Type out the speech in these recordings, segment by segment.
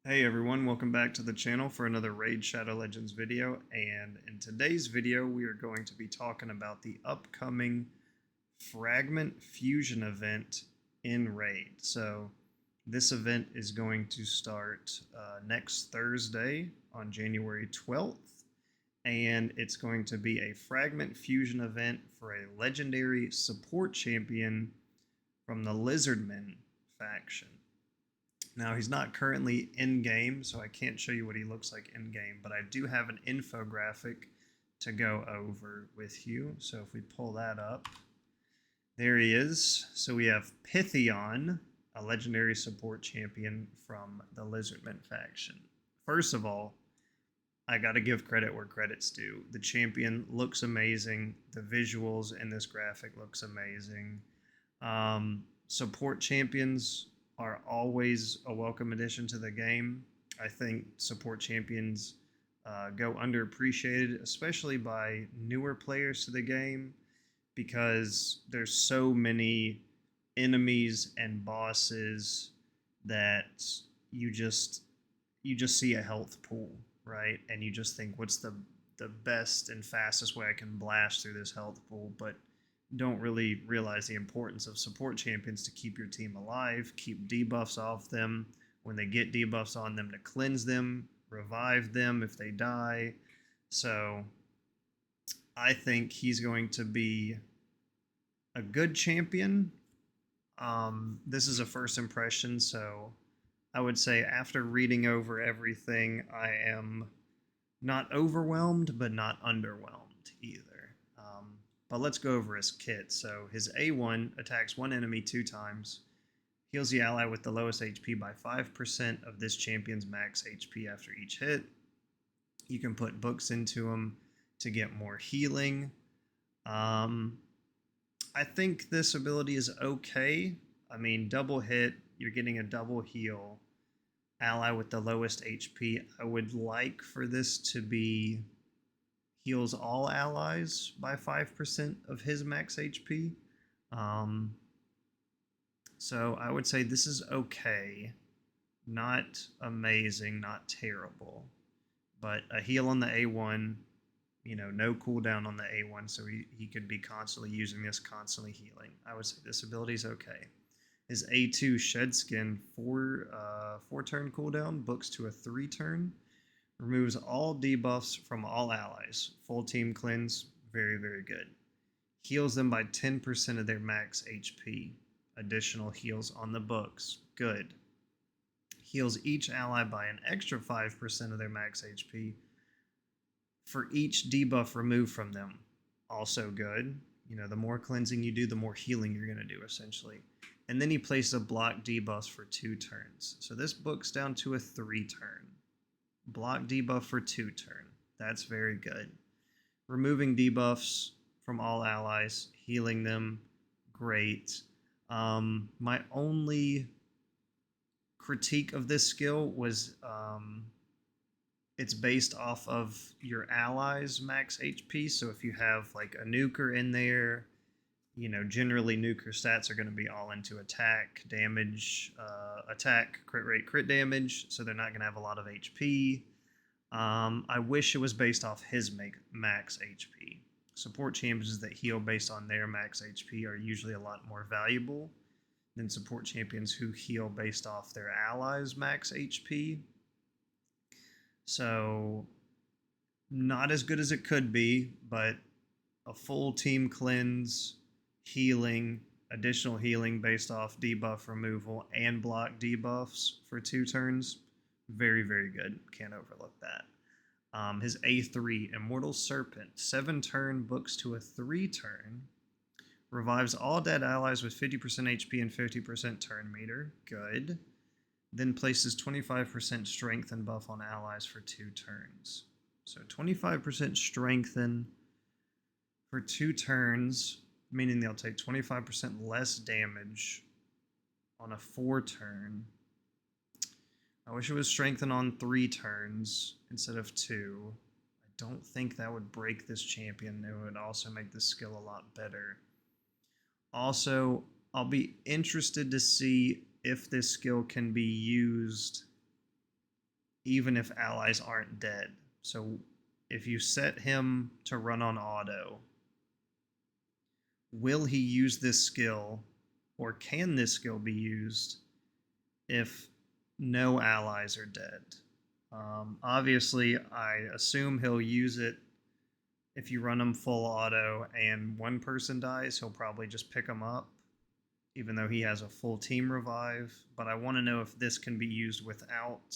Hey everyone, welcome back to the channel for another Raid Shadow Legends video, and in today's video we are going to be talking about the upcoming Fragment Fusion event in Raid. So this event is going to start next Thursday on January 12th, and it's going to be a Fragment Fusion event for a legendary support champion from the Lizardmen faction. Now, he's not currently in-game, so I can't show you what he looks like in-game, but I do have an infographic to go over with you. So if we pull that up, there he is. So we have Pythion, a legendary support champion from the Lizardmen faction. First of all, I got to give credit where credit's due. The champion looks amazing. The visuals in this graphic looks amazing. Support champions are always a welcome addition to the game. I think support champions go underappreciated, especially by newer players to the game, because there's so many enemies and bosses that you just see a health pool, right? And you just think, what's the best and fastest way I can blast through this health pool? But don't really realize the importance of support champions to keep your team alive, keep debuffs off them when they get debuffs on them, to cleanse them, revive them if they die. So I think he's going to be a good champion. This is a first impression, so I would say after reading over everything, I am not overwhelmed, but not underwhelmed either. But let's go over his kit. So his A1 attacks one enemy 2 times, heals the ally with the lowest HP by 5% of this champion's max HP after each hit. You can put books into him to get more healing. I think this ability is okay. I mean, double hit, you're getting a double heal. Ally with the lowest HP. I would like for this to be heals all allies by 5% of his max HP. So I would say this is okay. Not amazing, not terrible. But a heal on the A1, no cooldown on the A1, so he could be constantly using this, constantly healing. I would say this ability is okay. His A2 Shed Skin, 4-turn cooldown, books to a 3-turn. Removes all debuffs from all allies. Full team cleanse, very, very good. Heals them by 10% of their max HP. Additional heals on the books, good. Heals each ally by an extra 5% of their max HP for each debuff removed from them. Also good. The more cleansing you do, the more healing you're going to do, essentially. And then he places a block debuffs for 2 turns. So this book's down to a 3-turn. Block debuff for 2-turn. That's very good. Removing debuffs from all allies, healing them, great. My only critique of this skill was it's based off of your allies' max HP. So if you have like a nuker in there, generally nuker stats are going to be all into attack, damage, attack, crit rate, crit damage, so they're not going to have a lot of HP. I wish it was based off his max HP. Support champions that heal based on their max HP are usually a lot more valuable than support champions who heal based off their allies' max HP. So, not as good as it could be, but a full team cleanse, healing, additional healing based off debuff removal, and block debuffs for 2 turns. Very, very good. Can't overlook that. His A3, Immortal Serpent, 7-turn, books to a 3-turn. Revives all dead allies with 50% HP and 50% turn meter. Good. Then places 25% strengthen buff on allies for 2 turns. So 25% strengthen for 2 turns, meaning they'll take 25% less damage on a 4-turn. I wish it was strengthen on 3 turns instead of 2. I don't think that would break this champion. It would also make this skill a lot better. Also, I'll be interested to see if this skill can be used even if allies aren't dead. So if you set him to run on auto, will he use this skill, or can this skill be used if no allies are dead? Obviously, I assume he'll use it if you run him full auto and one person dies, he'll probably just pick him up, even though he has a full team revive. But I want to know if this can be used without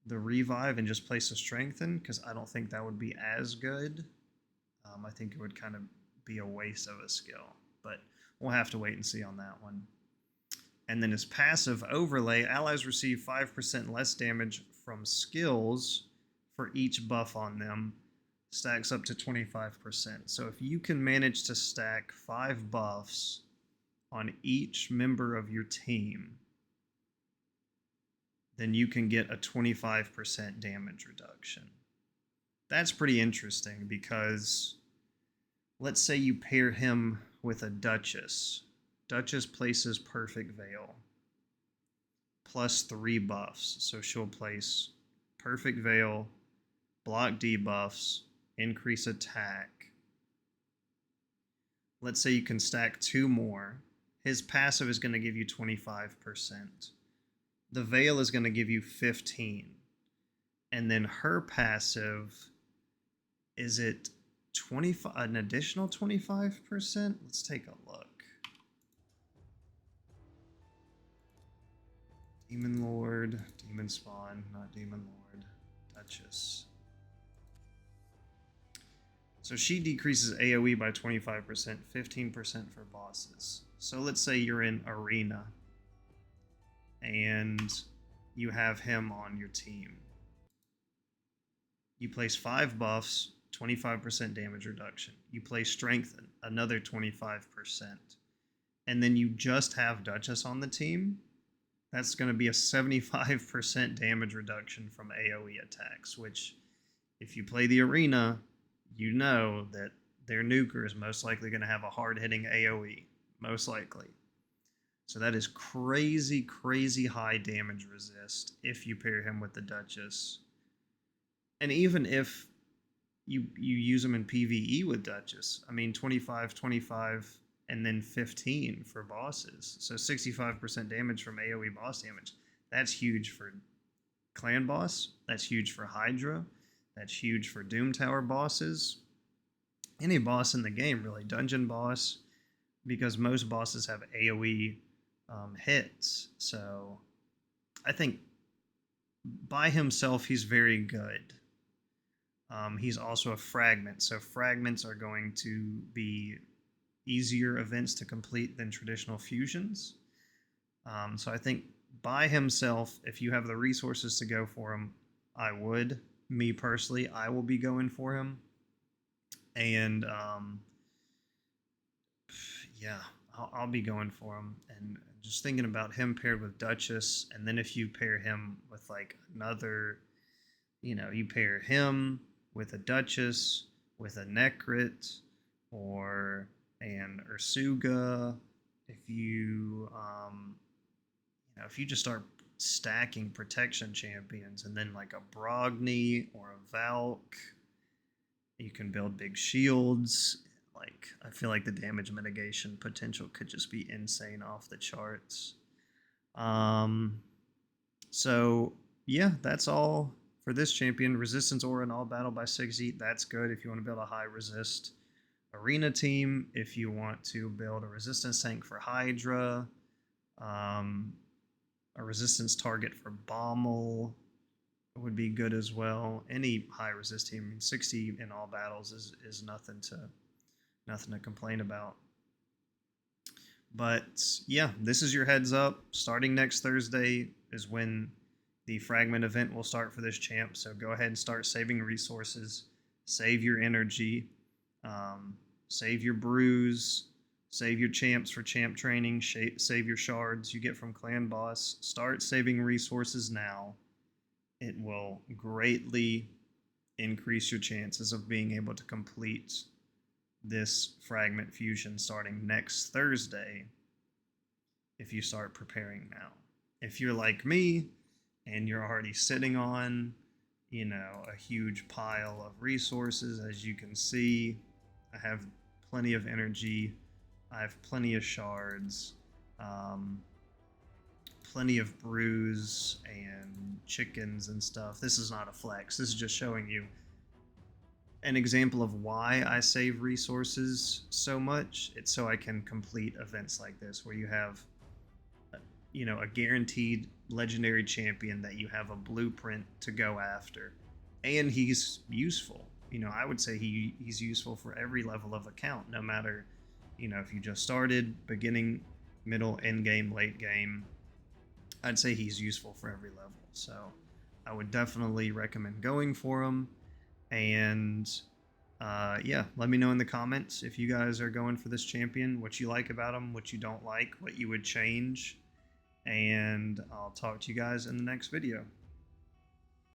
the revive and just place a strengthen, because I don't think that would be as good. I think it would kind of be a waste of a skill, but we'll have to wait and see on that one. And then his passive overlay, allies receive 5% less damage from skills for each buff on them, stacks up to 25%. So if you can manage to stack 5 buffs on each member of your team, then you can get a 25% damage reduction. That's pretty interesting, because let's say you pair him with a Duchess. Duchess places Perfect Veil plus 3 buffs. So she'll place Perfect Veil, block debuffs, increase attack. Let's say you can stack 2 more. His passive is going to give you 25%. The Veil is going to give you 15. And then her passive, is it 25, an additional 25%? Let's take a look. Demon Lord, Demon Spawn, not Demon Lord, Duchess. So she decreases AoE by 25%, 15% for bosses. So let's say you're in Arena and you have him on your team. You place 5 buffs, 25% damage reduction. You place Strengthen, another 25%. And then you just have Duchess on the team. That's going to be a 75% damage reduction from AoE attacks, which, if you play the Arena, you know that their nuker is most likely going to have a hard-hitting AoE, most likely. So that is crazy, crazy high damage resist if you pair him with the Duchess. And even if you use him in PvE with Duchess, I mean, 25, 25, and then 15 for bosses. So 65% damage from AoE boss damage. That's huge for clan boss. That's huge for Hydra. That's huge for Doom Tower bosses. Any boss in the game, really. Dungeon boss, because most bosses have AoE hits. So I think by himself, he's very good. He's also a fragment. So fragments are going to be easier events to complete than traditional fusions. So I think by himself, if you have the resources to go for him, I would. Me personally, I will be going for him. And yeah, I'll be going for him. And just thinking about him paired with Duchess, and then if you pair him with like another, you pair him with a Duchess, with a Necrit, or an Ursuga, if you just start stacking protection champions, and then like a Brogni or a Valk, you can build big shields. Like, I feel like the damage mitigation potential could just be insane off the charts. So yeah, that's all for this champion. Resistance aura in all battle by 6 that's good if you want to build a high resist Arena team. If you want to build a resistance tank for Hydra, a resistance target for Bommel would be good as well. Any high resist team, 60 in all battles is nothing to complain about. But yeah, this is your heads up. Starting next Thursday is when the Fragment event will start for this champ. So go ahead and start saving resources, save your energy, save your brews, save your champs for champ training, save your shards you get from clan boss. Start saving resources now. It will greatly increase your chances of being able to complete this Fragment fusion starting next Thursday if you start preparing now. If you're like me and you're already sitting on, you know, a huge pile of resources. As you can see, I have plenty of energy, I have plenty of shards, um, plenty of brews and chickens and stuff. This is not a flex, this is just showing you an example of why I save resources so much. It's so I can complete events like this where you have, you know, a guaranteed legendary champion that you have a blueprint to go after, and he's useful. You know, I would say he's useful for every level of account, no matter, you know, if you just started, beginning, middle, end game, late game. I'd say he's useful for every level. So I would definitely recommend going for him. And yeah, let me know in the comments if you guys are going for this champion, what you like about him, what you don't like, what you would change. And I'll talk to you guys in the next video.